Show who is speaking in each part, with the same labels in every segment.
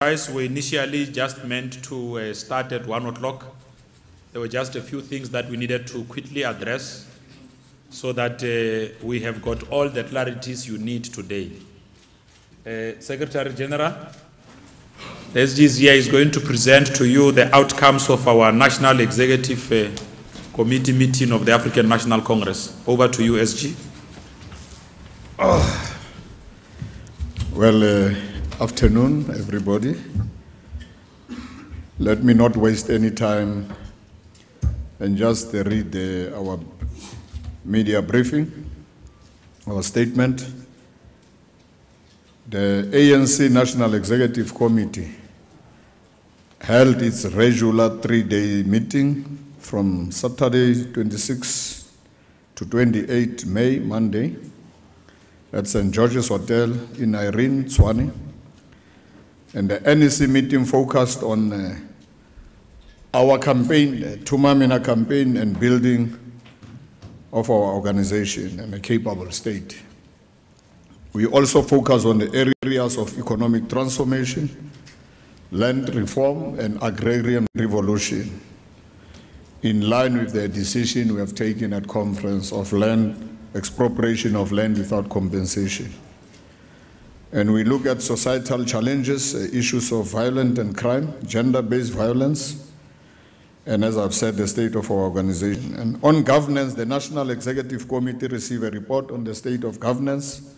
Speaker 1: Guys, we initially just meant to start at 1 o'clock. There were just a few things that we needed to quickly address so that we have got all the clarities you need today. Secretary General, the SG's is going to present to you the outcomes of our National Executive Committee meeting of the African National Congress. Over to you, SG.
Speaker 2: Afternoon, everybody. Let me not waste any time and just read our media briefing, our statement. The ANC National Executive Committee held its regular 3-day meeting from Saturday 26 to 28 May, Monday, at St. George's Hotel in Irene, Tshwane. And the NEC meeting focused on our campaign, the Thuma Mina campaign, and building of our organization and a capable state. We also focus on the areas of economic transformation, land reform, and agrarian revolution, in line with the decision we have taken at conference of land, expropriation of land without compensation. And we look at societal challenges, issues of violence and crime, gender-based violence, and as I've said, the state of our organization. And on governance, the National Executive Committee received a report on the state of governance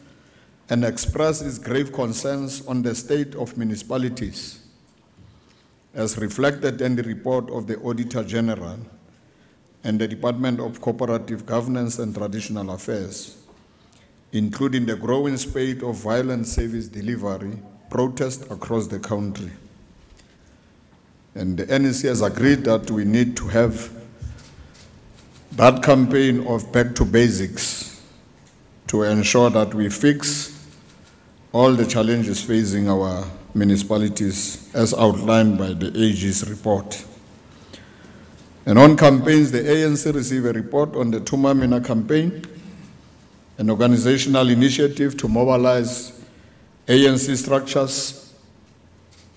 Speaker 2: and expressed its grave concerns on the state of municipalities, as reflected in the report of the Auditor General and the Department of Cooperative Governance and Traditional Affairs, including the growing spate of violent service delivery protests across the country. And the NEC has agreed that we need to have that campaign of back to basics to ensure that we fix all the challenges facing our municipalities as outlined by the AG's report. And on campaigns, the ANC received a report on the Thuma Mina campaign, an organizational initiative to mobilize ANC structures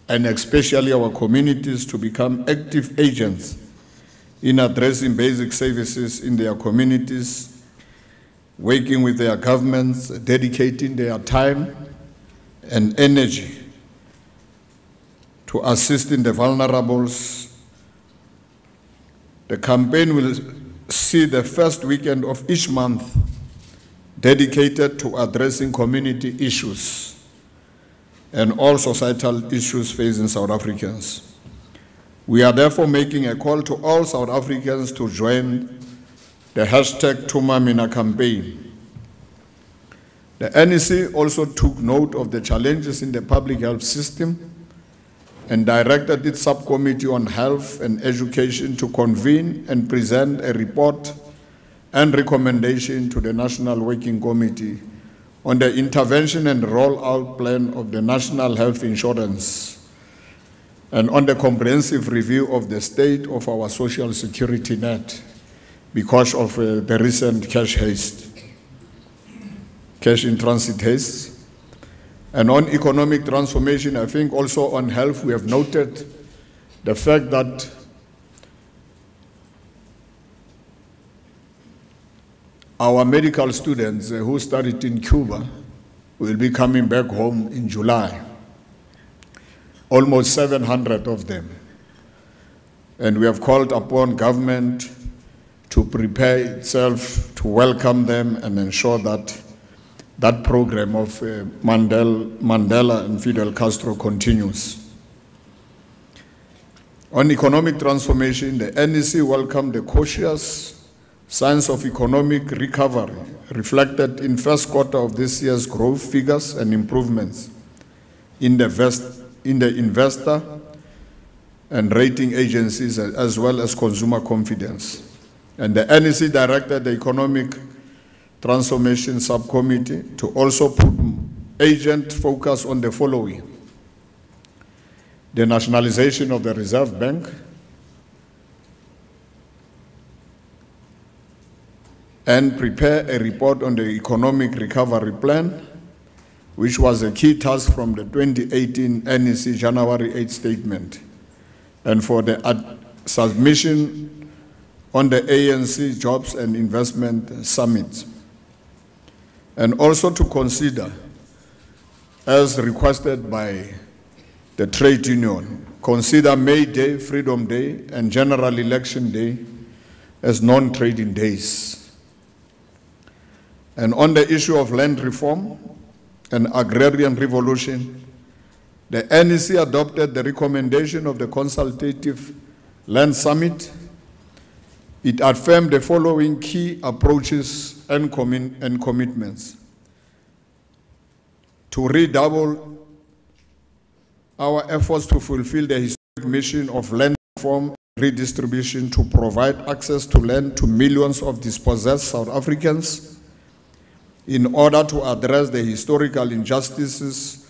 Speaker 2: and especially our communities to become active agents in addressing basic services in their communities, working with their governments, dedicating their time and energy to assist in the vulnerables. The campaign will see the first weekend of each month dedicated to addressing community issues and all societal issues facing South Africans. We are therefore making a call to all South Africans to join the hashtag Thuma Mina campaign. The NEC also took note of the challenges in the public health system and directed its subcommittee on health and education to convene and present a report and recommendation to the National Working Committee on the intervention and rollout plan of the National Health Insurance and on the comprehensive review of the state of our social security net because of the recent cash in transit haste. And on economic transformation, I think also on health, we have noted the fact that our medical students who studied in Cuba will be coming back home in July, almost 700 of them. And we have called upon government to prepare itself to welcome them and ensure that that program of Mandela and Fidel Castro continues. On economic transformation, the NEC welcomed the cautious signs of economic recovery reflected in first quarter of this year's growth figures and improvements in the investor and rating agencies as well as consumer confidence. And the NEC directed the Economic Transformation Subcommittee to also put agent focus on the following: the nationalization of the Reserve Bank, and prepare a report on the economic recovery plan which was a key task from the 2018 NEC January 8 statement, and for the submission on the ANC Jobs and Investment Summit, and also to consider, as requested by the trade union, consider May Day, Freedom Day, and General Election Day as non-trading days. And on the issue of land reform and agrarian revolution, the NEC adopted the recommendation of the Consultative Land Summit. It affirmed the following key approaches and commitments: to redouble our efforts to fulfill the historic mission of land reform and redistribution to provide access to land to millions of dispossessed South Africans in order to address the historical injustices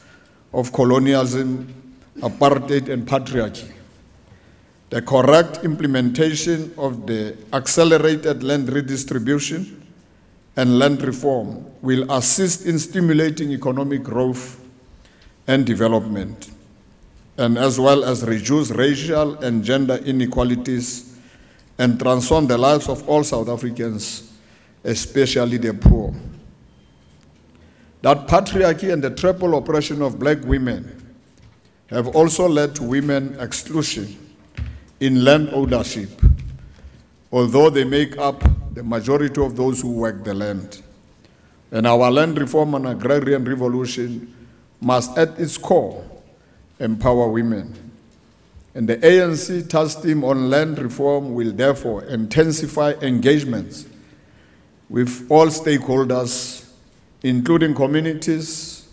Speaker 2: of colonialism, apartheid, and patriarchy. The correct implementation of the accelerated land redistribution and land reform will assist in stimulating economic growth and development, and as well as reduce racial and gender inequalities and transform the lives of all South Africans, especially the poor. That patriarchy and the triple oppression of black women have also led to women exclusion in land ownership, although they make up the majority of those who work the land. And our land reform and agrarian revolution must at its core empower women. And the ANC task team on land reform will therefore intensify engagements with all stakeholders, including communities,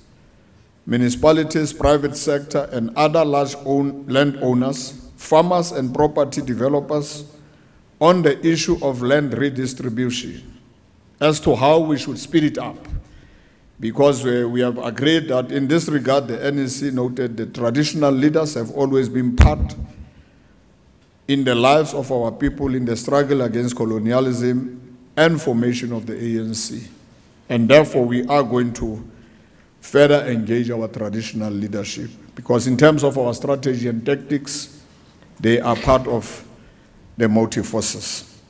Speaker 2: municipalities, private sector, and other large landowners, farmers and property developers on the issue of land redistribution as to how we should speed it up. Because we have agreed that in this regard, the NEC noted the traditional leaders have always been part in the lives of our people in the struggle against colonialism and formation of the ANC. And therefore, we are going to further engage our traditional leadership, because in terms of our strategy and tactics, they are part of the motive forces.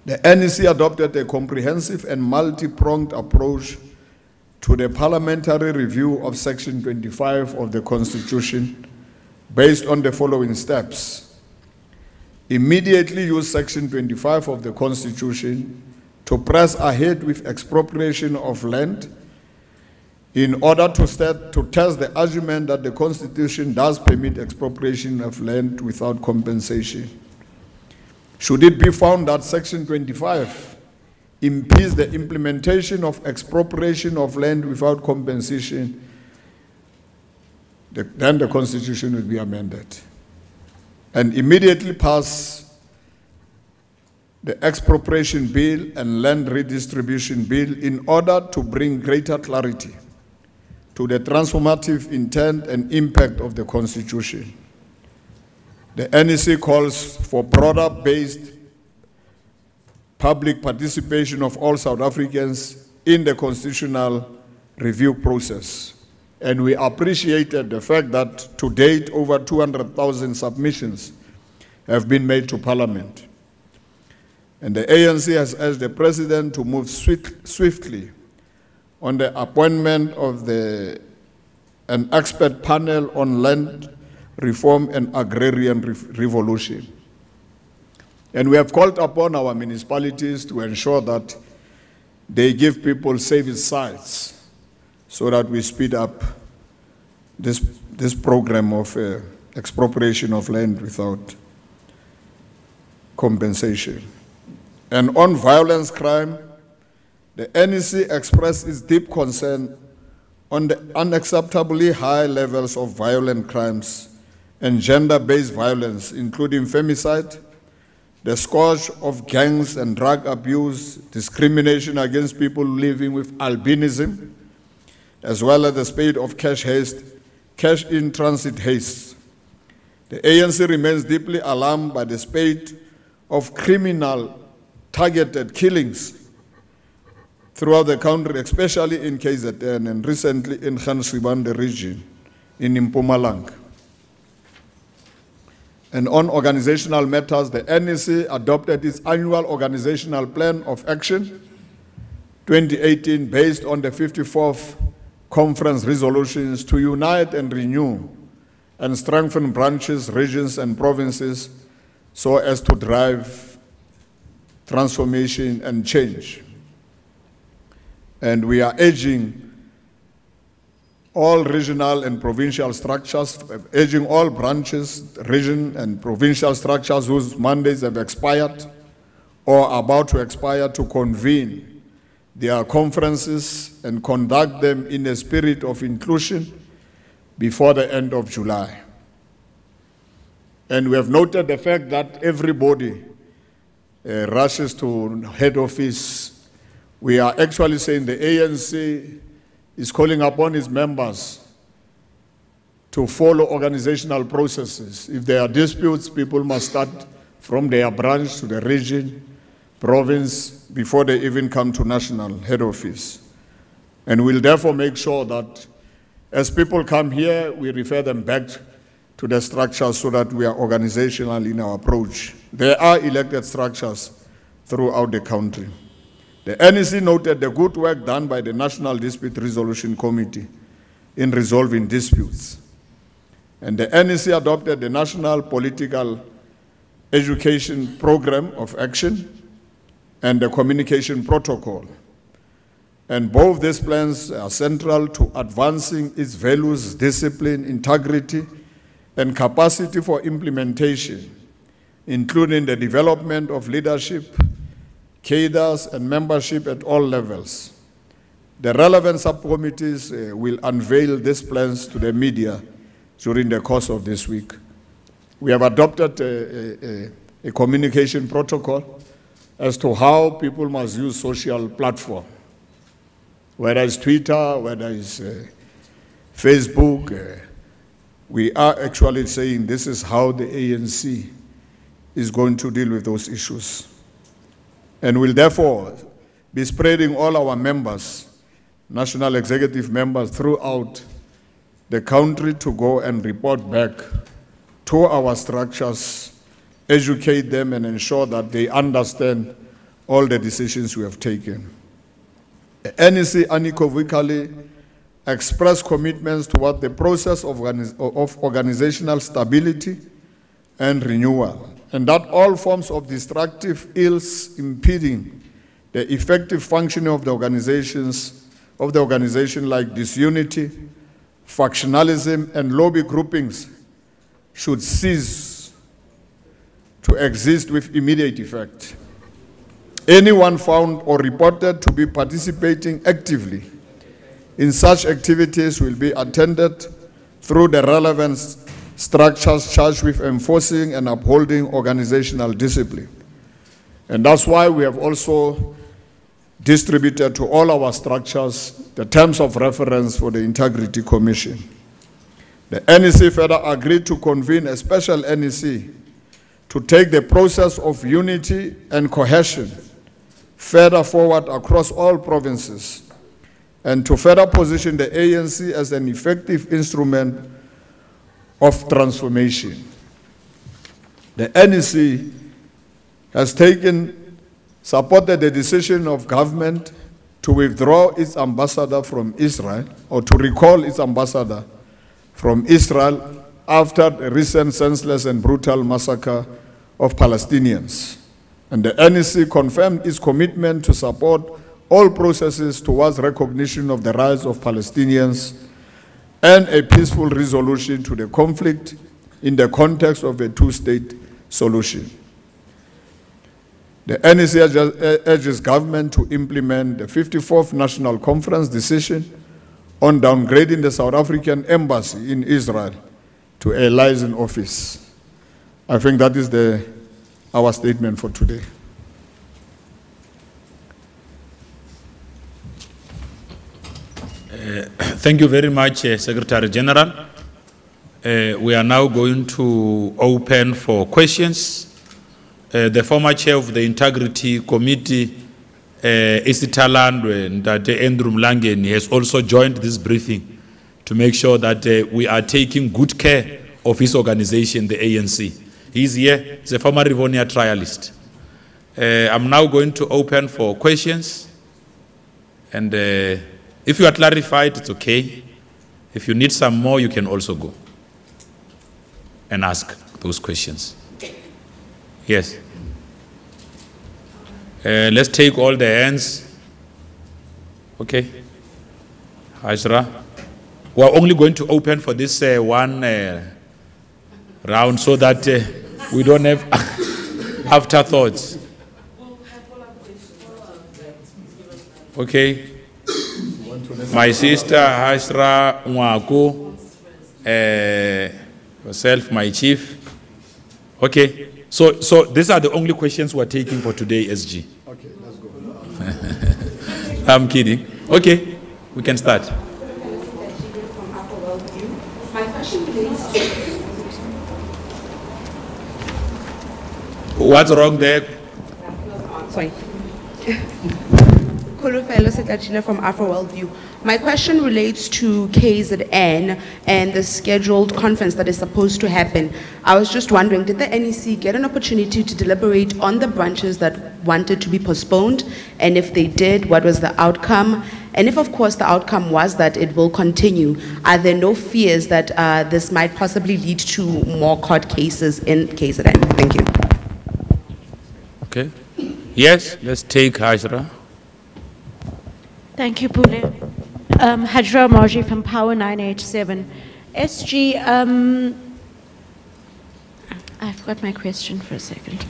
Speaker 2: The NEC adopted a comprehensive and multi-pronged approach to the parliamentary review of Section 25 of the Constitution based on the following steps. Immediately use Section 25 of the Constitution to press ahead with expropriation of land in order to test the argument that the Constitution does permit expropriation of land without compensation. Should it be found that Section 25 impedes the implementation of expropriation of land without compensation, then the Constitution will be amended. And immediately pass the expropriation bill and land redistribution bill in order to bring greater clarity to the transformative intent and impact of the Constitution. The NEC calls for broader-based public participation of all South Africans in the constitutional review process. And we appreciated the fact that to date over 200,000 submissions have been made to Parliament. And the ANC has asked the President to move swiftly on the appointment of an expert panel on land reform and agrarian revolution. And we have called upon our municipalities to ensure that they give people service sites so that we speed up this program of expropriation of land without compensation. And on violence crime, the NEC expressed its deep concern on the unacceptably high levels of violent crimes and gender-based violence, including femicide, the scourge of gangs and drug abuse, discrimination against people living with albinism, as well as the spate of cash in transit haste. The ANC remains deeply alarmed by the spate of criminal targeted killings throughout the country, especially in KZN and recently in Khan Shibande region in Mpumalanga. And on organizational matters, the NEC adopted its annual organizational plan of action 2018 based on the 54th conference resolutions to unite and renew and strengthen branches, regions, and provinces so as to drive transformation and change. And we are urging all regional and provincial structures, urging all branches, region, and provincial structures whose mandates have expired or are about to expire to convene their conferences and conduct them in a spirit of inclusion before the end of July. And we have noted the fact that everybody rushes to head office. We are actually saying the ANC is calling upon its members to follow organizational processes. If there are disputes, people must start from their branch to the region, province, before they even come to national head office. And we'll therefore make sure that as people come here, we refer them back to the structures so that we are organizational in our approach. There are elected structures throughout the country. The NEC noted the good work done by the National Dispute Resolution Committee in resolving disputes. And the NEC adopted the National Political Education Program of Action and the Communication Protocol. And both these plans are central to advancing its values, discipline, integrity, and capacity for implementation, including the development of leadership, cadres, and membership at all levels. The relevant subcommittees will unveil these plans to the media during the course of this week. We have adopted a communication protocol as to how people must use social platform, whether it's Twitter, whether it's Facebook. We are actually saying this is how the ANC is going to deal with those issues. And will therefore be spreading all our members, national executive members throughout the country to go and report back to our structures, educate them and ensure that they understand all the decisions we have taken. The NEC unequivocally expressed commitments toward the process of organizational stability and renewal, and that all forms of destructive ills impeding the effective functioning of the organization like disunity, factionalism, and lobby groupings should cease to exist with immediate effect. Anyone found or reported to be participating actively in such activities will be attended through the relevant structures charged with enforcing and upholding organizational discipline. And that's why we have also distributed to all our structures the terms of reference for the Integrity Commission. The NEC further agreed to convene a special NEC to take the process of unity and cohesion further forward across all provinces and to further position the ANC as an effective instrument of transformation. The NEC has supported the decision of government to withdraw its ambassador from Israel, or to recall its ambassador from Israel after the recent senseless and brutal massacre of Palestinians. And the NEC confirmed its commitment to support all processes towards recognition of the rights of Palestinians and a peaceful resolution to the conflict in the context of a two-state solution. The NEC urges government to implement the 54th National Conference decision on downgrading the South African embassy in Israel to a liaison office. I think that is our statement for today.
Speaker 1: Thank you very much, Secretary General. We are now going to open for questions. The former chair of the Integrity Committee Isitalandwe Ntate Andrew Mlangeni has also joined this briefing to make sure that we are taking good care of his organization, the ANC. He's here, he's a former Rivonia trialist. I'm now going to open for questions. And if you are clarified, it's okay. If you need some more, you can also go and ask those questions. Yes. Let's take all the hands. Okay. Hajra. We're only going to open for this one round so that we don't have afterthoughts. Okay. My sister Hajra Nwako, yourself, my chief. Okay. So these are the only questions we're taking for today, SG.
Speaker 2: Okay, let's go.
Speaker 1: I'm kidding. Okay, we can start.
Speaker 3: My question relates to...
Speaker 1: What's wrong there?
Speaker 3: Sorry. Kolofelo Setachile from Afro Worldview. My question relates to KZN and the scheduled conference that is supposed to happen. I was just wondering, did the NEC get an opportunity to deliberate on the branches that wanted to be postponed? And if they did, what was the outcome? And if, of course, the outcome was that it will continue, are there no fears that this might possibly lead to more court cases in KZN? Thank you.
Speaker 1: Okay. Yes, let's take Hajra.
Speaker 4: Thank you, Pule. Hajra Marji from Power 987. SG, I forgot my question for a second.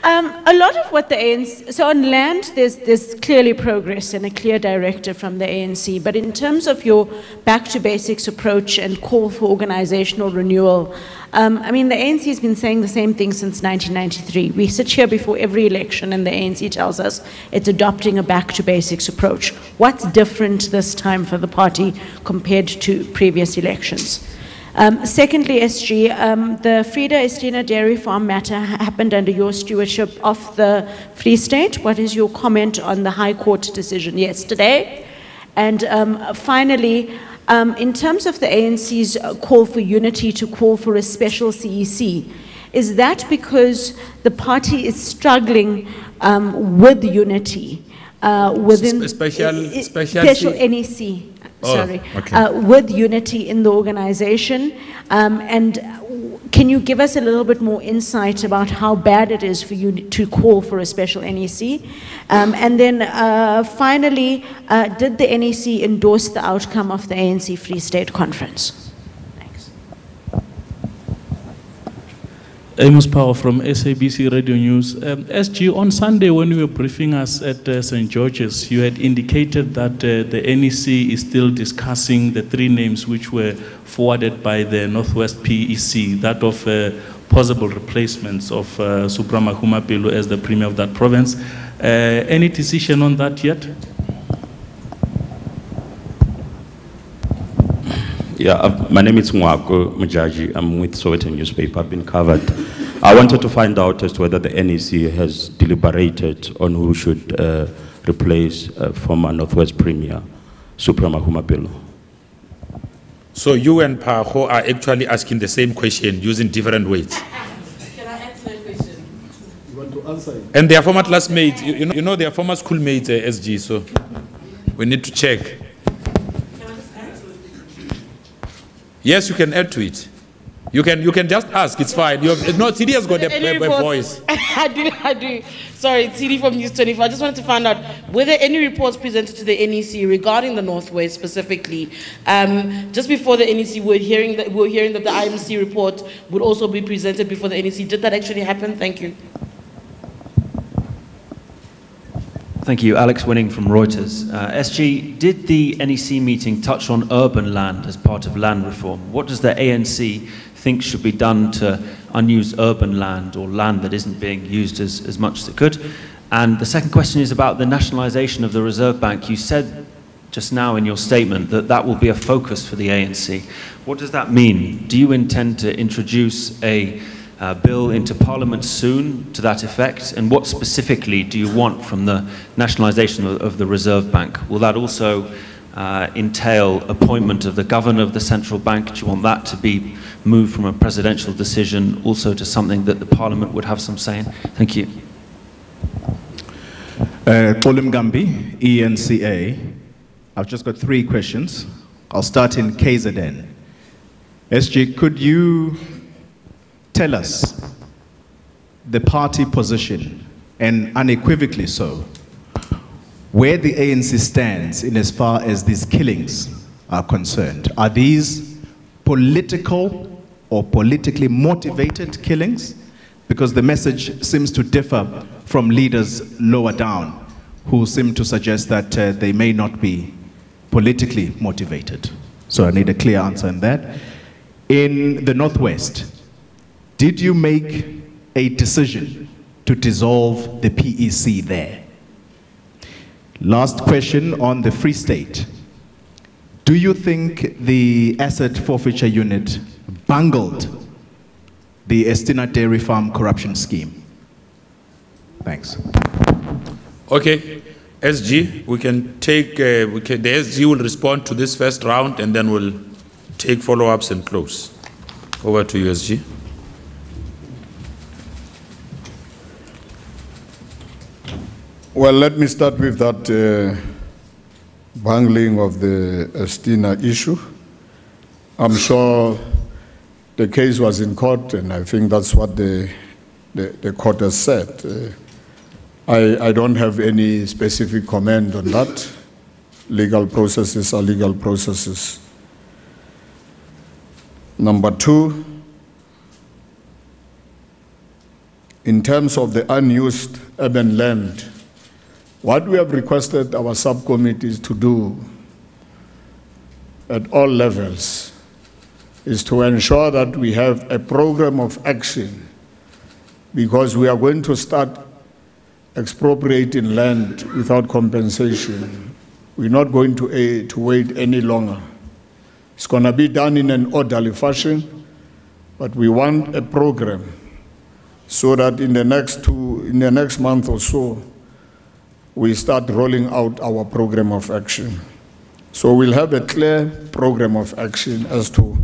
Speaker 4: A lot of what the ANC, so on land, there's clearly progress and a clear directive from the ANC, but in terms of your back to basics approach and call for organizational renewal, I mean, the ANC has been saying the same thing since 1993. We sit here before every election and the ANC tells us it's adopting a back to basics approach. What's different this time for the party compared to previous elections? Secondly, SG, the Frida Estina Dairy Farm matter happened under your stewardship of the Free State. What is your comment on the High Court decision yesterday? And finally, in terms of the ANC's call for unity to call for a special CEC, is that because the party is struggling with unity within special NEC? Sorry, okay. With unity in the organization, and can you give us a little bit more insight about how bad it is for you to call for a special NEC? And then finally, did the NEC endorse the outcome of the ANC Free State Conference? Thanks.
Speaker 5: Amos Power from SABC Radio News. SG, on Sunday when you were briefing us at St. George's, you had indicated that the NEC is still discussing the three names which were forwarded by the Northwest PEC, that of possible replacements of Supra Mahumapelo as the Premier of that province. Any decision on that yet?
Speaker 6: Yeah, my name is Mwako Mujaji. I'm with Sowetan newspaper. I've been covered. I wanted to find out as to whether the NEC has deliberated on who should replace former Northwest Premier, Supra Mahumapelo.
Speaker 1: So you and Paho are actually asking the same question using different words.
Speaker 3: Can I answer that question?
Speaker 2: You want to answer it?
Speaker 1: And they are former classmates. You know they are former schoolmates, SG, so we need to check. Yes, you can add to it. You can just ask. It's fine. TD has got a voice.
Speaker 7: I do. Sorry, TD from News 24. I just wanted to find out, were there any reports presented to the NEC regarding the Northwest specifically? Just before the NEC, we were hearing that the IMC report would also be presented before the NEC. Did that actually happen? Thank you.
Speaker 8: Thank you. Alex Winning from Reuters. SG, did the NEC meeting touch on urban land as part of land reform? What does the ANC think should be done to unused urban land or land that isn't being used as much as it could? And the second question is about the nationalisation of the Reserve Bank. You said just now in your statement that that will be a focus for the ANC. What does that mean? Do you intend to introduce a bill into Parliament soon to that effect? And what specifically do you want from the nationalisation of the Reserve Bank? Will that also entail appointment of the governor of the central bank? Do you want that to be moved from a presidential decision also to something that the Parliament would have some say in? Thank you.
Speaker 9: Olim Gambi, ENCA. I've just got 3 questions. I'll start in KZN. SG, could you tell us the party position, and unequivocally so, where the ANC stands in as far as these killings are concerned? Are these political or politically motivated killings? Because the message seems to differ from leaders lower down who seem to suggest that they may not be politically motivated. So I need a clear answer on that. In the Northwest, did you make a decision to dissolve the PEC there? Last question on the Free State. Do you think the asset forfeiture unit bungled the Estina Dairy Farm corruption scheme? Thanks.
Speaker 1: Okay, SG, we can take, the SG will respond to this first round and then we'll take follow-ups and close. Over to you, SG.
Speaker 2: Well, let me start with that bungling of the Estina issue. I'm sure the case was in court, and I think that's what the court has said. I don't have any specific comment on that. Legal processes are legal processes. Number 2, in terms of the unused urban land, what we have requested our subcommittees to do at all levels is to ensure that we have a program of action, because we are going to start expropriating land without compensation. We're not going to wait any longer. It's going to be done in an orderly fashion, but we want a program so that in the next month or so, we start rolling out our program of action. So we'll have a clear program of action as to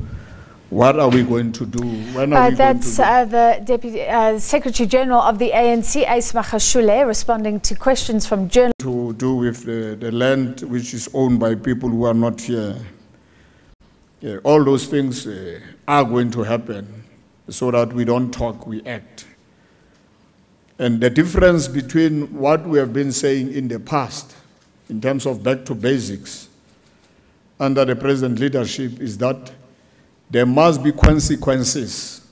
Speaker 2: what are we going to do? When are we
Speaker 10: that's
Speaker 2: going to do?
Speaker 10: the Deputy Secretary General of the ANC, Ace Magashule, responding to questions from journalists.
Speaker 2: To do with the land which is owned by people who are not here. Yeah, all those things are going to happen so that we don't talk, we act. And the difference between what we have been saying in the past, in terms of back to basics, under the present leadership, is that there must be consequences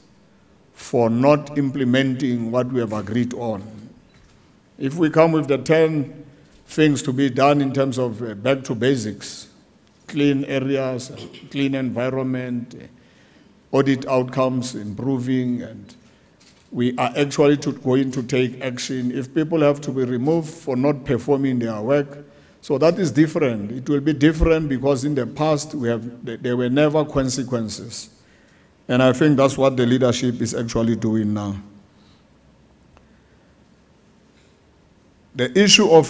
Speaker 2: for not implementing what we have agreed on. If we come with the 10 things to be done in terms of back to basics, clean areas, clean environment, audit outcomes improving, and we are actually going to take action if people have to be removed for not performing their work. So that is different. It will be different because in the past there were never consequences. And I think that's what the leadership is actually doing now. The issue of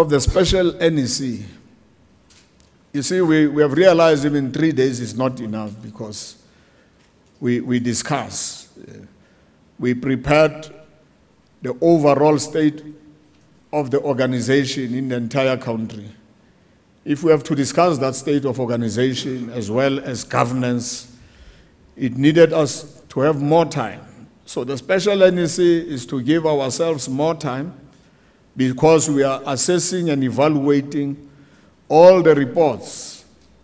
Speaker 2: the special NEC, you see, we have realized even 3 days is not enough because we discuss. We prepared the overall state of the organization in the entire country. If we have to discuss that state of organization as well as governance, it needed us to have more time. So the special NEC is to give ourselves more time because we are assessing and evaluating all the reports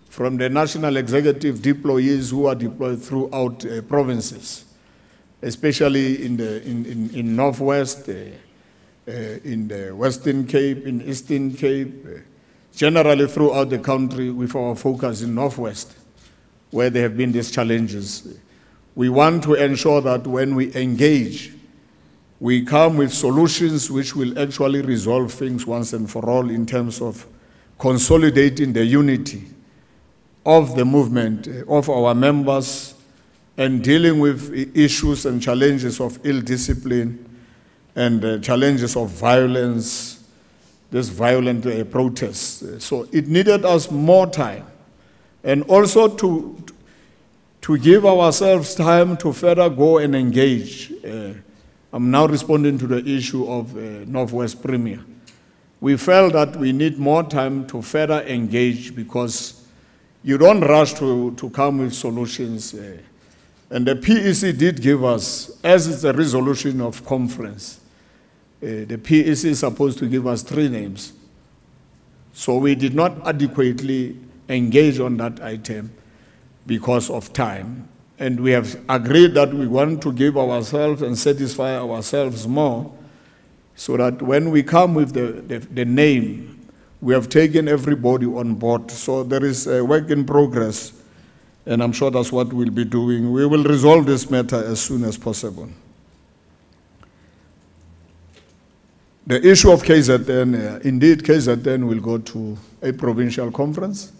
Speaker 2: from the national executive deployees who are deployed throughout provinces, especially in Northwest, in the Western Cape, in Eastern Cape, generally throughout the country with our focus in Northwest, where there have been these challenges. We want to ensure that when we engage, we come with solutions which will actually resolve things once and for all in terms of consolidating the unity of the movement, of our members, and dealing with issues and challenges of ill discipline and challenges of violence, this violent protests. So it needed us more time, and also to give ourselves time to further go and engage. I'm now responding to the issue of Northwest Premier. We felt that we need more time to further engage, because you don't rush to come with solutions. And the PEC did give us, as it's a resolution of conference, the PEC is supposed to give us 3 names. So we did not adequately engage on that item because of time. And we have agreed that we want to give ourselves and satisfy ourselves more, so that when we come with the name, we have taken everybody on board. So there is a work in progress, and I'm sure that's what we'll be doing. We will resolve this matter as soon as possible. The issue of KZN, indeed KZN will go to a provincial conference.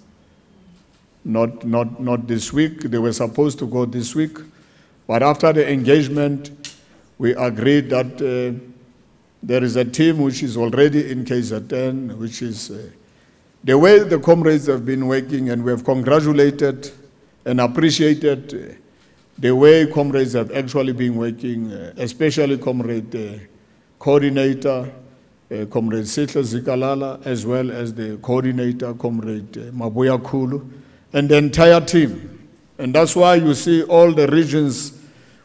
Speaker 2: Not this week. They were supposed to go this week, but after the engagement, we agreed that there is a team which is already in KZN, which is the way the comrades have been working, and we have congratulated and appreciated the way comrades have actually been working, especially comrade coordinator, Comrade Sihle Zikalala, as well as the coordinator, Comrade Mabuya Kulu, and the entire team. And that's why you see all the regions,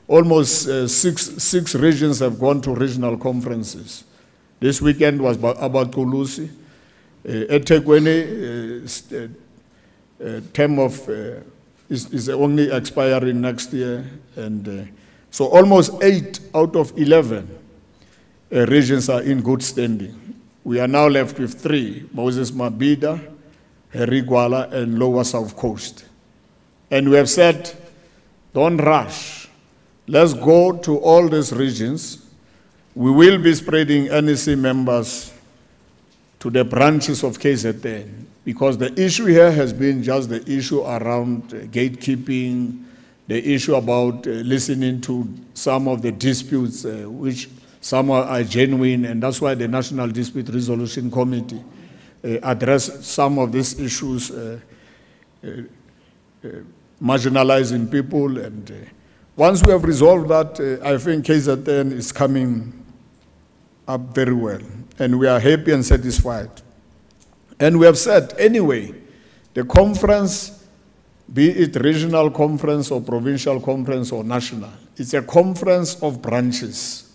Speaker 2: almost six regions have gone to regional conferences. This weekend was about Kulusi. eThekwini, term of is only expiring next year. And so almost 8 out of 11 regions are in good standing. We are now left with 3, Moses Mabhida, Rigwala, and Lower South Coast. And we have said, don't rush. Let's go to all these regions. We will be spreading NEC members to the branches of KZN, because the issue here has been just the issue around gatekeeping, the issue about listening to some of the disputes, which some are genuine, and that's why the National Dispute Resolution Committee addressed some of these issues, marginalizing people. And once we have resolved that, I think KZN is coming up very well, and we are happy and satisfied. And we have said, anyway, the conference, be it regional conference or provincial conference or national, it's a conference of branches.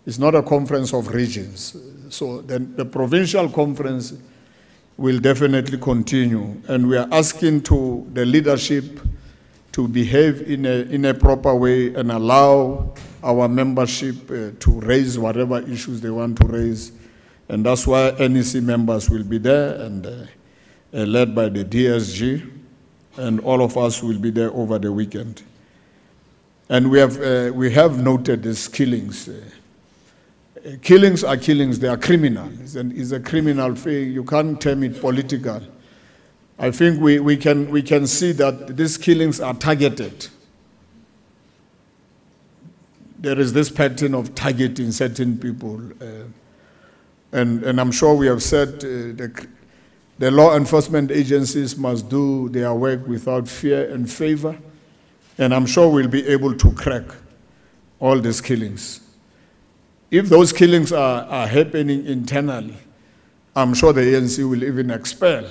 Speaker 2: It's not a conference of regions. So then the provincial conference will definitely continue. And we are asking to the leadership to behave in a proper way and allow our membership to raise whatever issues they want to raise. And that's why NEC members will be there, and led by the DSG, and all of us will be there over the weekend. And we have noted these killings. Killings are killings, they are criminal. It's a criminal thing, you can't term it political. I think we can see that these killings are targeted. There is this pattern of targeting certain people. And I'm sure we have said the law enforcement agencies must do their work without fear and favor. And I'm sure we'll be able to crack all these killings. If those killings are happening internally, I'm sure the ANC will even expel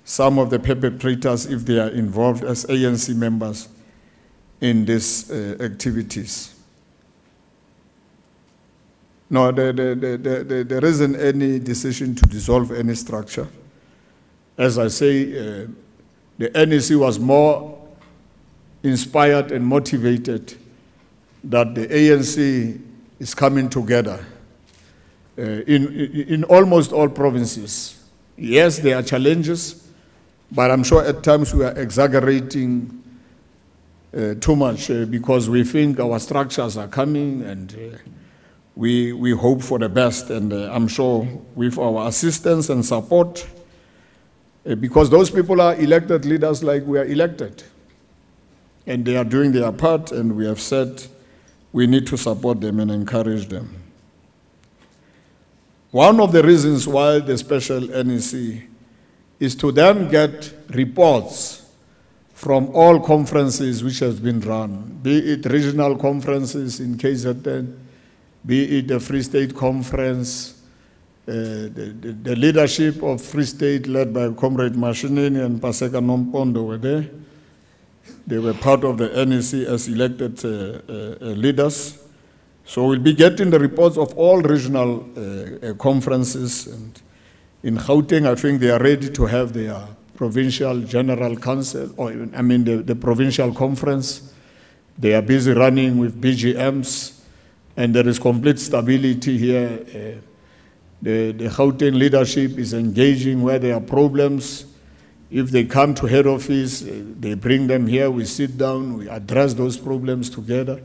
Speaker 2: some of the perpetrators if they are involved as ANC members in these activities. No, there isn't any decision to dissolve any structure. As I say, the NEC was more inspired and motivated that the ANC is coming together in almost all provinces. Yes, there are challenges, but I'm sure at times we are exaggerating too much because we think our structures are coming, and we hope for the best. And I'm sure with our assistance and support Because those people are elected leaders like we are elected. And they are doing their part, and we have said we need to support them and encourage them. One of the reasons why the special NEC is to then get reports from all conferences which have been run, be it regional conferences in KZN, be it the Free State Conference, the leadership of Free State led by Comrade Mashinini and Paseka Nompondo were there. They were part of the NEC as elected leaders. So we'll be getting the reports of all regional conferences. And in Gauteng, I think they are ready to have their provincial general council, or the provincial conference. They are busy running with BGMs, and there is complete stability here. The Gauteng leadership is engaging where there are problems. If they come to head office, they bring them here, we sit down, we address those problems together.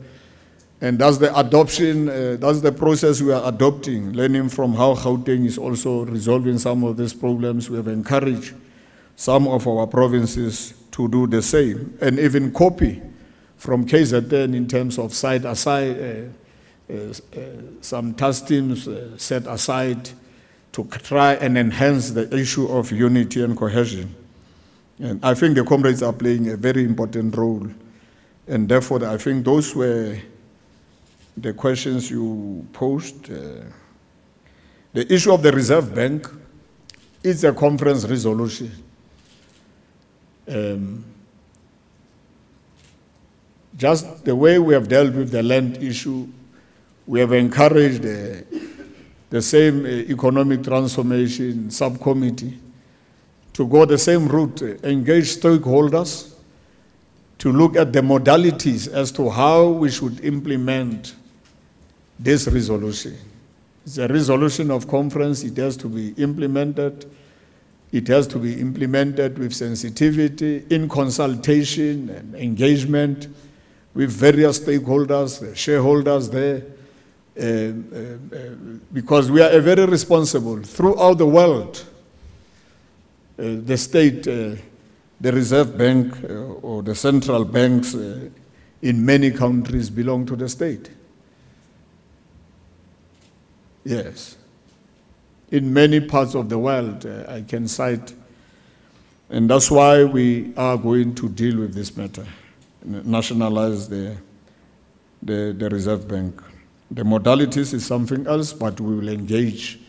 Speaker 2: And that's the adoption, that's the process we are adopting, learning from how Gauteng is also resolving some of these problems. We have encouraged some of our provinces to do the same, and even copy from KZN in terms of side aside, some task teams set aside to try and enhance the issue of unity and cohesion. And I think the comrades are playing a very important role. And therefore, I think those were the questions you posed. The issue of the Reserve Bank is a conference resolution. Just the way we have dealt with the land issue, we have encouraged the same economic transformation subcommittee to go the same route, engage stakeholders to look at the modalities as to how we should implement this resolution. It's a resolution of conference. It has to be implemented. It has to be implemented with sensitivity, in consultation and engagement with various stakeholders, the shareholders there, because we are a very responsible, throughout the world, the state, the Reserve Bank or the central banks in many countries belong to the state. Yes. In many parts of the world, I can cite, and that's why we are going to deal with this matter, nationalize the Reserve Bank. The modalities is something else, but we will engage,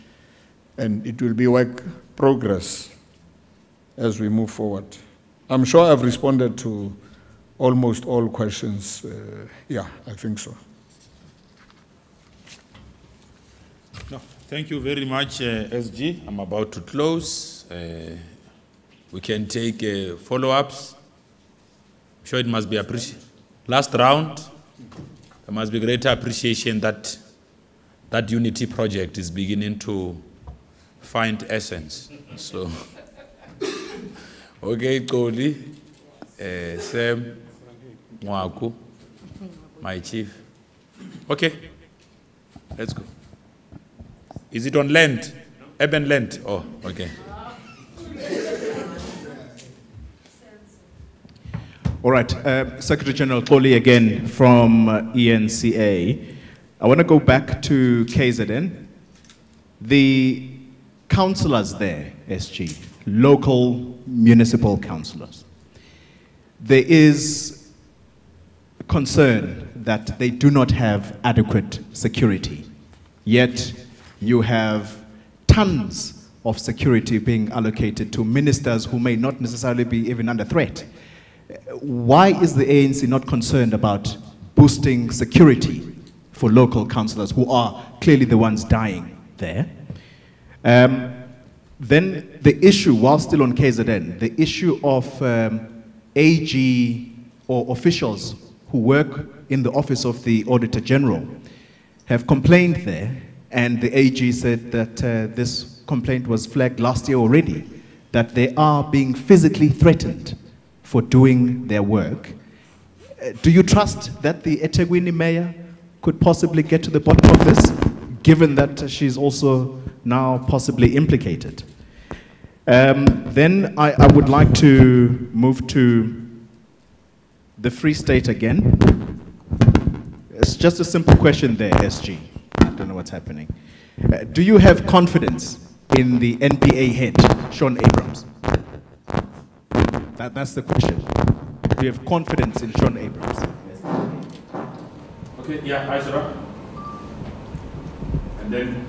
Speaker 2: and it will be work progress as we move forward. I'm sure I've responded to almost all questions. Yeah, I think so.
Speaker 1: No, thank you very much, SG. I'm about to close. We can take follow-ups. I'm sure it must be appreciated. Last round, there must be greater appreciation that that unity project is beginning to find essence. So, okay, Koli, Sam, Mwaku, my chief. Okay, let's go. Is it on land? Urban land? Oh, okay.
Speaker 9: All right, Secretary General Koli again from ENCA. I want to go back to KZN. The councillors there, SG, local municipal councillors, there is concern that they do not have adequate security, yet you have tons of security being allocated to ministers who may not necessarily be even under threat. Why is the ANC not concerned about boosting security for local councillors who are clearly the ones dying there? Then the issue, while still on KZN, the issue of AG or officials who work in the office of the Auditor General have complained there, and the AG said that this complaint was flagged last year already, that they are being physically threatened for doing their work. Do you trust that the eThekwini mayor could possibly get to the bottom of this, given that she's also now possibly implicated? Then I would like to move to the Free State again. It's just a simple question there, SG. I don't know what's happening. Do you have confidence in the NPA head, Sean Abrams? That's the question. Do you have confidence in Sean Abrams?
Speaker 1: Okay, yeah, Aisha. And then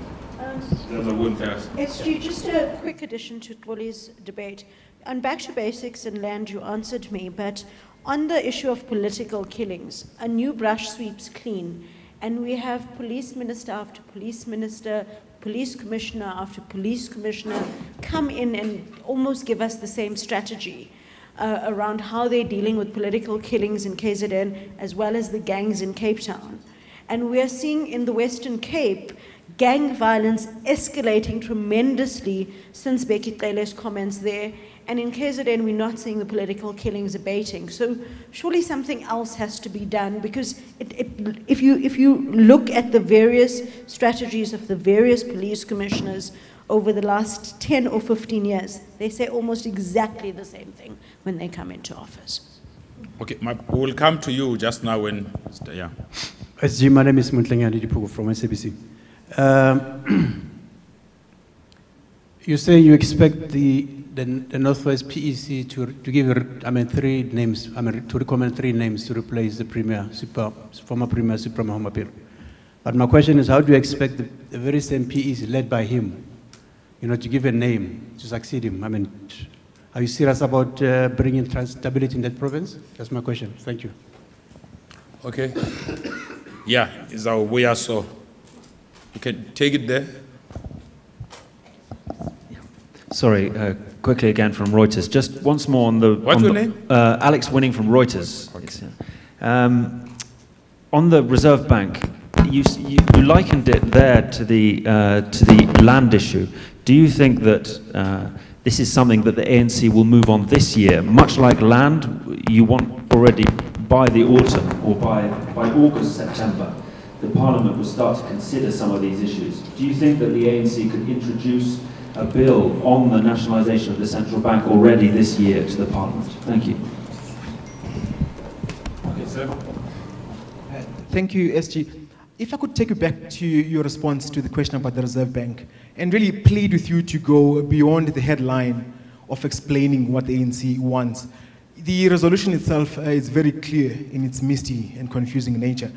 Speaker 1: there's a wound first.
Speaker 4: SG, just a quick addition to Twali's debate. On back to basics and land, you answered me, but on the issue of political killings, a new brush sweeps clean, and we have police minister after police minister, police commissioner after police commissioner come in and almost give us the same strategy around how they're dealing with political killings in KZN as well as the gangs in Cape Town. And we are seeing in the Western Cape gang violence escalating tremendously since Becky Qele's comments there. And in KZN, we're not seeing the political killings abating. So surely something else has to be done, because if you look at the various strategies of the various police commissioners over the last 10 or 15 years, they say almost exactly the same thing when they come into office.
Speaker 1: Okay, we will come to you just now when, yeah.
Speaker 11: SG, my name is Muntlengani Dipugu from SABC. You say you expect the Northwest PEC to give, three names, to recommend three names to replace the former Premier Super Mahomapir. But my question is, how do you expect the very same PEC led by him, to give a name to succeed him? Are you serious about bringing stability in that province? That's my question. Thank you.
Speaker 1: Okay. Yeah, it's our way so. You can take it there.
Speaker 8: Sorry, quickly again from Reuters. Just once more on the...
Speaker 1: What's your name?
Speaker 8: Alex Winning from Reuters. Okay. On the Reserve Bank, you likened it there to the land issue. Do you think that this is something that the ANC will move on this year? Much like land, you want already by the autumn or by August, September, the Parliament will start to consider some of these issues. Do you think that the ANC could introduce a bill on the nationalisation of the central bank already this year to the Parliament? Thank you.
Speaker 1: Okay, sir.
Speaker 12: Thank you, SG. If I could take you back to your response to the question about the Reserve Bank and really plead with you to go beyond the headline of explaining what the ANC wants. The resolution itself is very clear in its misty and confusing nature.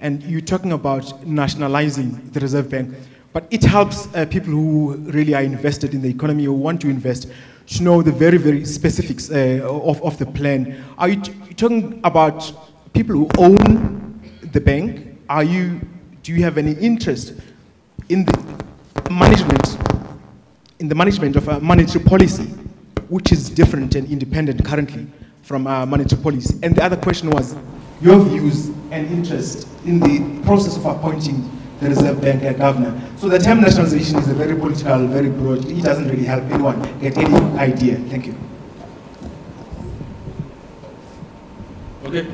Speaker 12: And you're talking about nationalizing the Reserve Bank, but it helps people who really are invested in the economy or want to invest to know the very, very specifics of the plan. Are you talking about people who own the bank? Do you have any interest in the management of monetary policy, which is different and independent currently from monetary policy? And the other question was your views and interest in the process of appointing the Reserve Bank governor. So the term nationalization is a very political, very broad. It doesn't really help anyone get any idea. Thank you.
Speaker 1: Okay.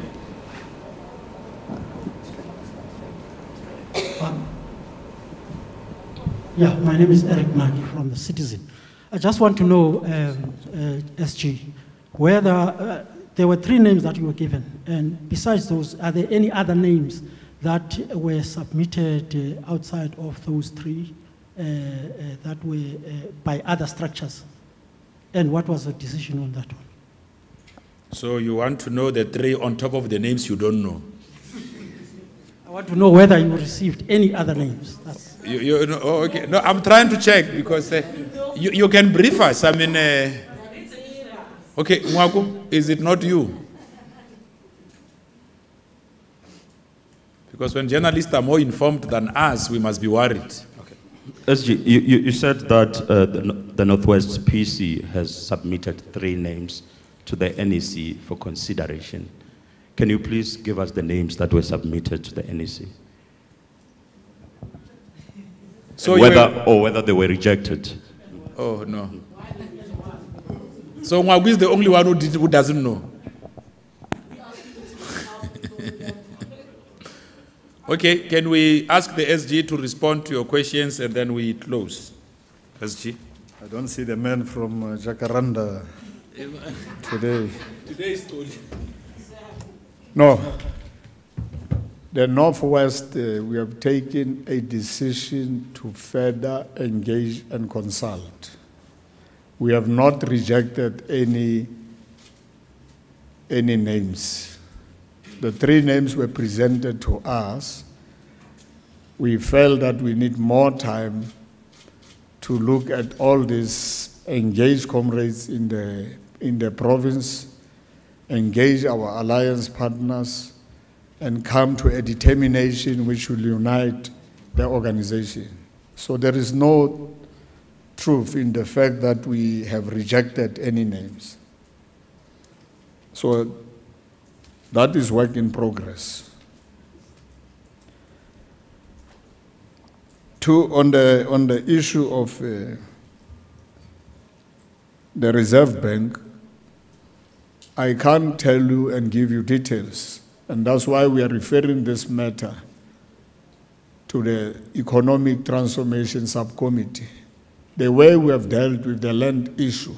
Speaker 13: Yeah, my name is Eric Nagi from The Citizen. I just want to know, SG, whether there were three names that you were given, and besides those, are there any other names that were submitted outside of those three that were by other structures? And what was the decision on that one?
Speaker 1: So you want to know the three on top of the names you don't know?
Speaker 13: I want to know whether you received any other names. That's
Speaker 1: you know, oh, okay. No, I'm trying to check because you can brief us. I mean, okay, Mwaku, is it not you? Because when journalists are more informed than us, we must be worried. Okay.
Speaker 6: SG, you said that the Northwest PC has submitted three names to the NEC for consideration. Can you please give us the names that were submitted to the NEC? So whether they were rejected.
Speaker 1: Oh, no. So Mwagu is the only one who doesn't know. Okay, can we ask the SG to respond to your questions and then we close? SG.
Speaker 2: I don't see the man from Jacaranda today.
Speaker 1: Today is Tony.
Speaker 2: No. The Northwest, we have taken a decision to further engage and consult. We have not rejected any names. The 3 names were presented to us. We felt that we need more time to look at all these engaged comrades in the province, engage our alliance partners, and come to a determination which will unite the organization. So there is no truth in the fact that we have rejected any names. So that is work in progress. On the issue of the Reserve Bank, I can't tell you and give you details, and that's why we are referring this matter to the Economic Transformation Subcommittee. The way we have dealt with the land issue,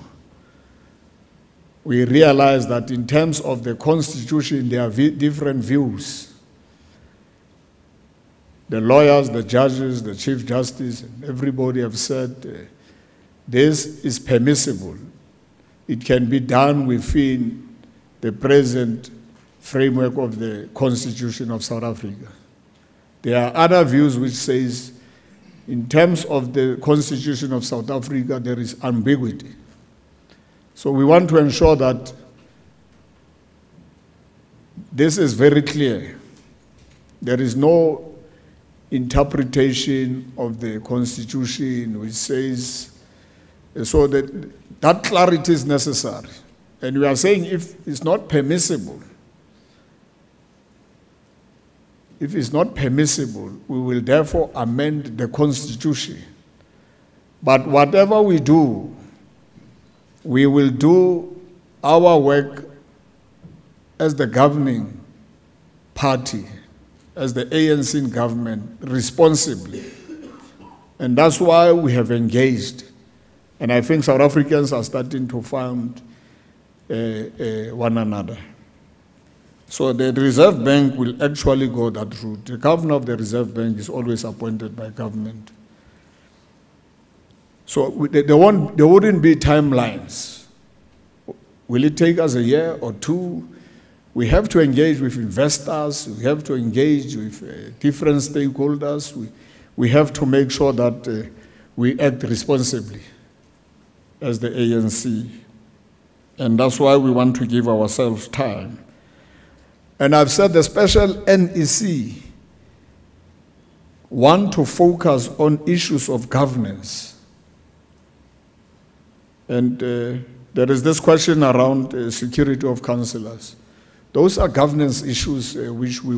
Speaker 2: we realize that in terms of the Constitution, there are different views. The lawyers, the judges, the Chief Justice, and everybody have said this is permissible. It can be done within the present framework of the Constitution of South Africa. There are other views which says, in terms of the Constitution of South Africa, there is ambiguity. So we want to ensure that this is very clear. There is no interpretation of the Constitution which says, so that clarity is necessary. And we are saying if it's not permissible, we will therefore amend the Constitution. But whatever we do, we will do our work as the governing party, as the ANC government, responsibly. And that's why we have engaged. And I think South Africans are starting to find one another. So the Reserve Bank will actually go that route. The governor of the Reserve Bank is always appointed by government. So there wouldn't be timelines. Will it take us a year or 2? We have to engage with investors. We have to engage with different stakeholders. We have to make sure that we act responsibly as the ANC. And that's why we want to give ourselves time. And I've said the special NEC want to focus on issues of governance. And there is this question around security of councillors. Those are governance issues which we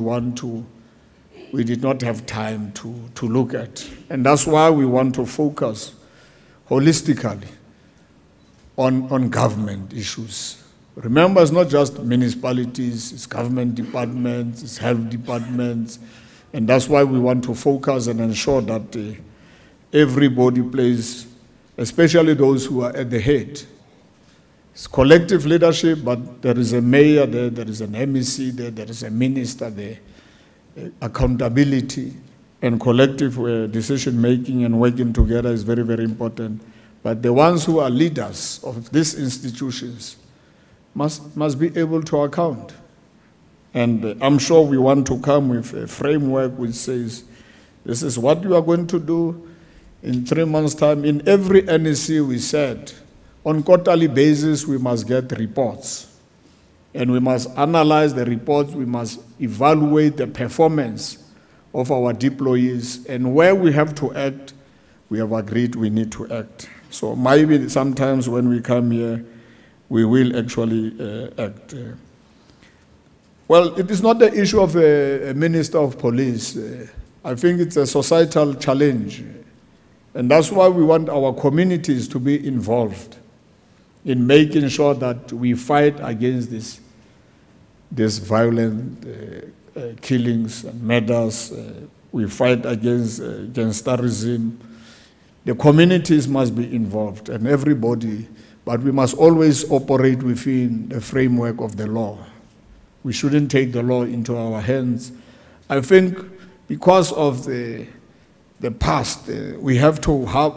Speaker 2: did not have time to look at. And that's why we want to focus holistically on government issues. Remember, it's not just municipalities, it's government departments, it's health departments, and that's why we want to focus and ensure that everybody plays, especially those who are at the head. It's collective leadership, but there is a mayor there, there is an MEC there, there is a minister there. Accountability and collective decision-making and working together is very, very important. But the ones who are leaders of these institutions must be able to account. And I'm sure we want to come with a framework which says, this is what you are going to do in 3 months' time. In every NEC, we said, on quarterly basis, we must get reports. And we must analyze the reports. We must evaluate the performance of our deployees. And where we have to act, we have agreed we need to act. So maybe sometimes when we come here, we will actually act. Well, it is not the issue of a minister of police. I think it's a societal challenge. And that's why we want our communities to be involved in making sure that we fight against this violent killings and murders. We fight against gangsterism. the communities must be involved and everybody, but we must always operate within the framework of the law. We shouldn't take the law into our hands. I think because of the past, we have to have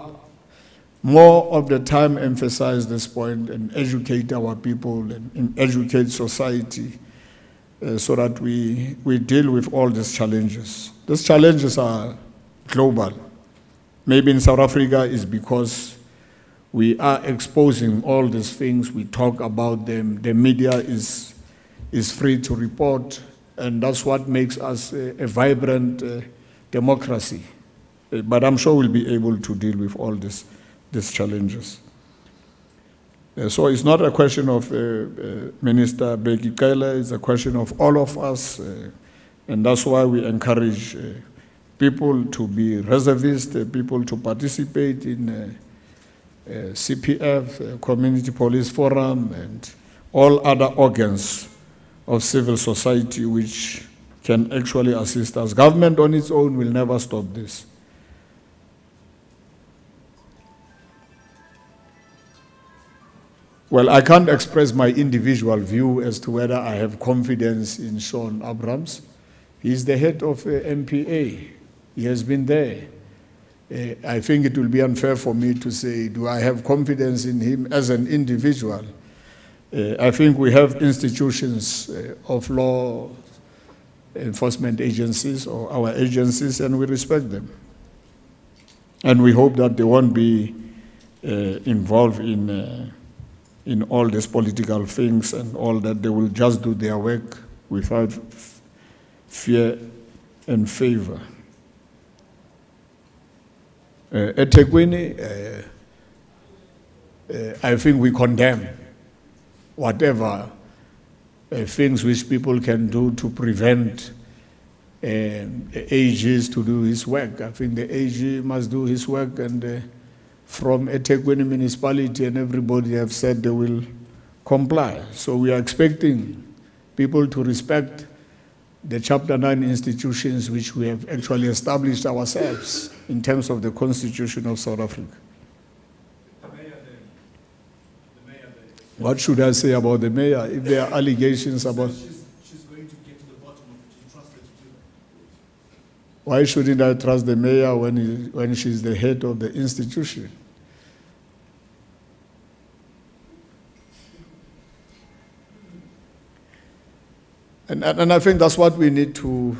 Speaker 2: more of the time emphasize this point and educate our people and educate society so that we deal with all these challenges. These challenges are global. Maybe in South Africa is because we are exposing all these things, we talk about them, the media is free to report, and that's what makes us a vibrant democracy. But I'm sure we'll be able to deal with all these challenges. So it's not a question of Minister Bheki Cele, it's a question of all of us, and that's why we encourage people to be reservists, people to participate in CPF, Community Police Forum, and all other organs of civil society which can actually assist us. Government on its own will never stop this. Well, I can't express my individual view as to whether I have confidence in Sean Abrams. He's the head of MPA. He has been there. I think it will be unfair for me to say, do I have confidence in him as an individual? I think we have institutions of law enforcement agencies or our agencies, and we respect them. And we hope that they won't be involved in all these political things and all that. They will just do their work without fear and favor. At eThekwini, I think we condemn whatever things which people can do to prevent AGs to do his work. I think the AG must do his work, and from eThekwini municipality and everybody have said they will comply. So we are expecting people to respect the Chapter 9 institutions which we have actually established ourselves in terms of the Constitution of South Africa. What should I say about the mayor if there are allegations about...
Speaker 14: She's going to get to the bottom of it. You trust her to do that?
Speaker 2: Why shouldn't I trust the mayor when she's the head of the institution? And I think that's what we need to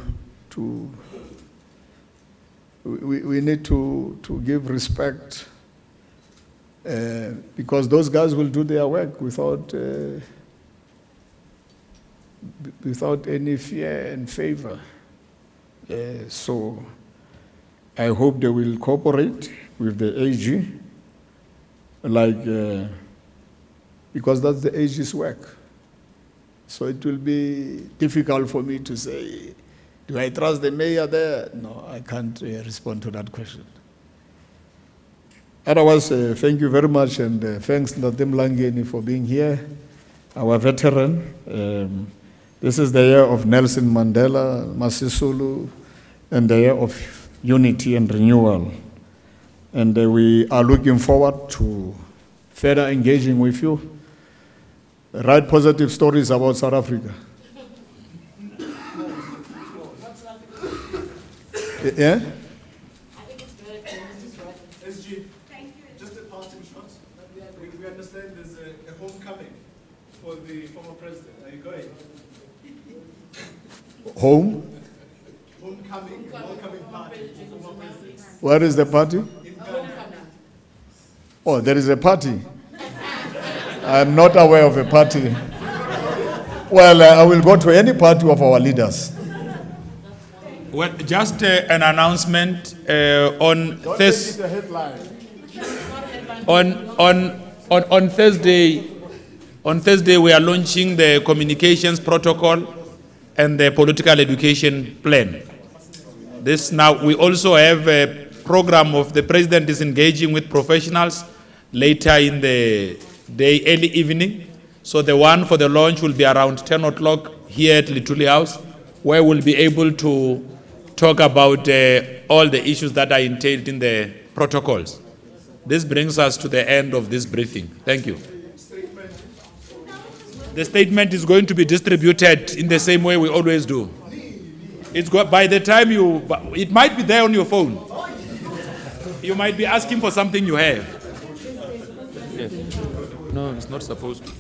Speaker 2: need to give respect, because those guys will do their work without any fear and favor. So I hope they will cooperate with the AG, because that's the AG's work. So it will be difficult for me to say, do I trust the mayor there? No, I can't respond to that question. Otherwise, thank you very much, and thanks Nadim Langeni for being here, our veteran. This is the year of Nelson Mandela, Masisulu, and the year of unity and renewal. And we are looking forward to further engaging with you. Write positive stories about South Africa. Yeah?
Speaker 14: SG, just a parting shot. We understand there's a homecoming for the former president. Are you going?
Speaker 2: Home?
Speaker 14: Homecoming, welcoming party for former president.
Speaker 2: Where is the party? Oh, there is a party. I'm not aware of a party. Well, I will go to any party of our leaders.
Speaker 1: Well, just an announcement on Thursday. On Thursday. On Thursday, we are launching the communications protocol and the political education plan. This now we also have a program of the president is engaging with professionals later in the day, early evening. So the one for the launch will be around 10 o'clock here at Lituli House, where we'll be able to talk about all the issues that are entailed in the protocols. This brings us to the end of this briefing. Thank you. The statement is going to be distributed in the same way we always do. It's got, by the time it might be there on your phone. You might be asking for something you have. Yes. No, it's not supposed to.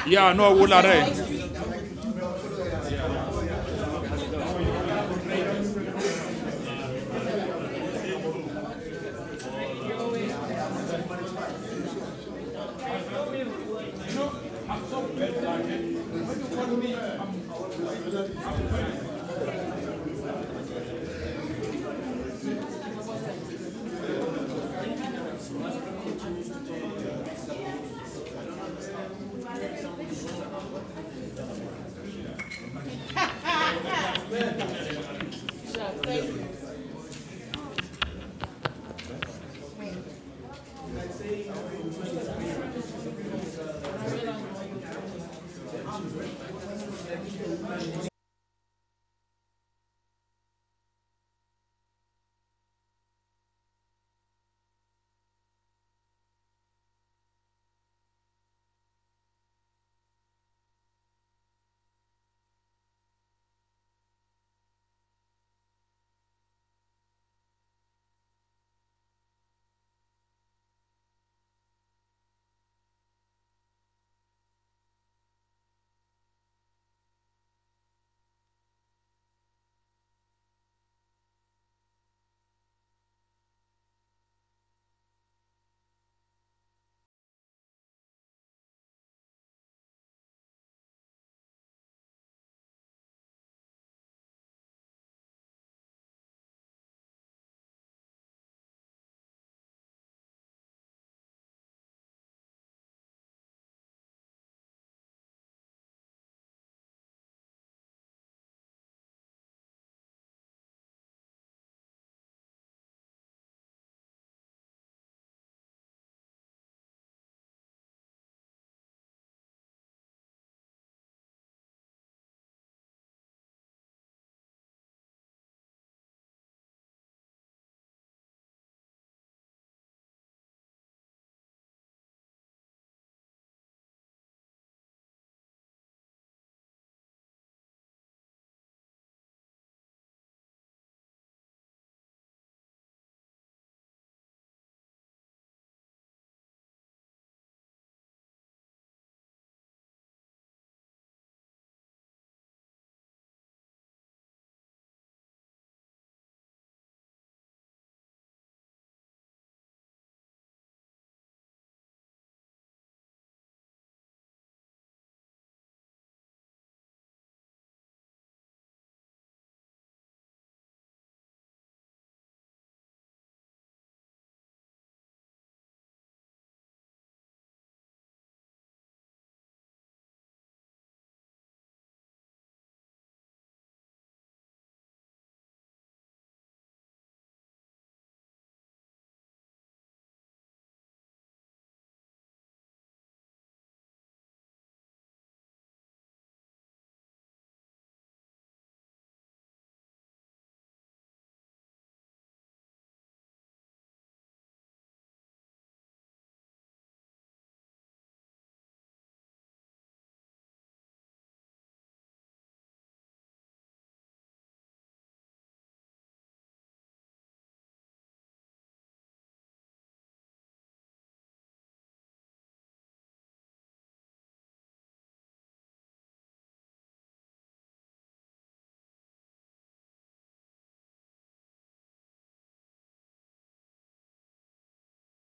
Speaker 1: Yeah, no, we'll arrange.
Speaker 7: Thank you.